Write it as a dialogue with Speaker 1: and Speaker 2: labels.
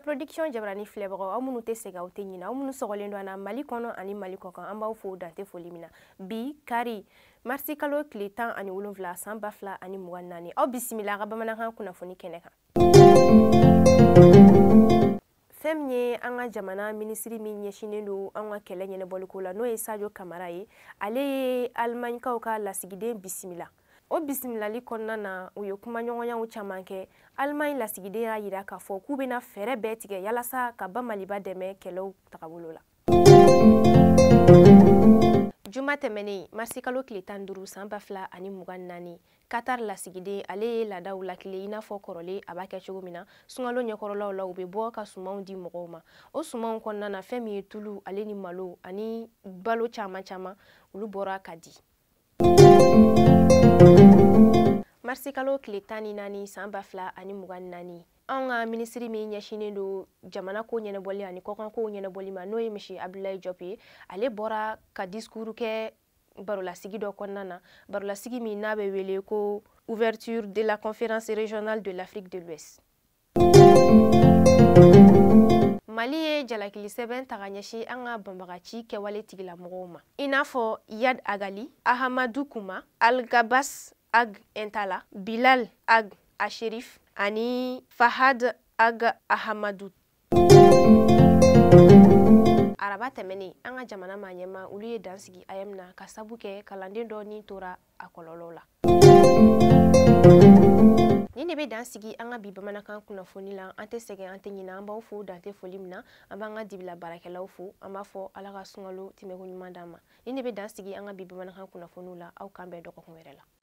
Speaker 1: production jabrani filɛbagaw aw minnu tɛ sɛgɛn aw tɛ ɲinɛ aw minnu sɔgɔlen don an na Mali kɔnɔ ani Mali kɔkan an b'aw fo dante foli min na bi kari marsi kalo tile 17 san 2024 aw bisimila ka bamanankan kunnafoni kɛnɛ kan. Fɛn min ye an ka jamana minisiri min ɲɛsinen don an ka kɛlɛ ɲɛnɛbɔliko la n'o ye Sadio Kamara ye ale ye Alimaɲikaw ka lasigiden bisimila. O bisimilali kɔnɔna na u ye kumaɲɔgɔnyaw caman kɛ. Alimaɲi lasigiden y'a yira k'a fɔ k'u bɛna fɛɛrɛ bɛɛ tigɛ yalasa ka ba Maliba dɛmɛ kɛlɛw tagabolo la. Juma tɛmɛnen marsi kalo tile 15 san 2024 Qatar lasigiden ale ye laadaw lakile i n'a fɔ kɔrɔlen a b'a kɛ cogo min na sunkalo ɲɛkɔrɔlaw la u bɛ bɔ ka sumanw di mɔgɔw ma. O sumanw kɔnɔna na fɛn min ye tulu ale ni malo ani balo caman olu bɔra ka di. Marsi kalo tile 14 san 2024 an ka minisiri min ɲɛsinen don jamana ko ɲɛnɛbɔli ani kɔkanko ɲɛnɛbɔli ma n'o ye Misi Abdoulaye Diop ye ale bɔra ka discours kɛ barolasigi dɔ kɔnɔna na barolasigi min n'a bɛ wele ko ouverture de la conférence régionale de l'Afrique de l'Ouest. Mali ye jalakili sɛbɛn ta ka ɲɛsin an ka banbagaci kɛwale tigilamɔgɔw ma i n'a fɔ Yad Agali, Ahamadou Kouma, Al-Gabas Ag Entala, Bilal Ag Asherif ani Fahad Ag Ahamadou. Araba tɛmɛnen an ka jamana ɲɛma olu ye dansigi AM na ka sabu kɛ kalanden dɔ ni tora a kɔlɔlɔ la. Ni ne bɛ dansigi an ka bi bamanankan kunnafoni la an tɛ sɛgɛn an tɛ ɲinɛ an b'aw fo dante foli min na an b'an ka dibila baarakɛlaw fo an b'a fɔ Ala ka sunkalo tɛmɛko ɲuman d'an ma. Ni ne bɛ dansigi an ka bi bamanankan kunnafoniw la aw kan bɛn dɔgɔkun wɛrɛ la.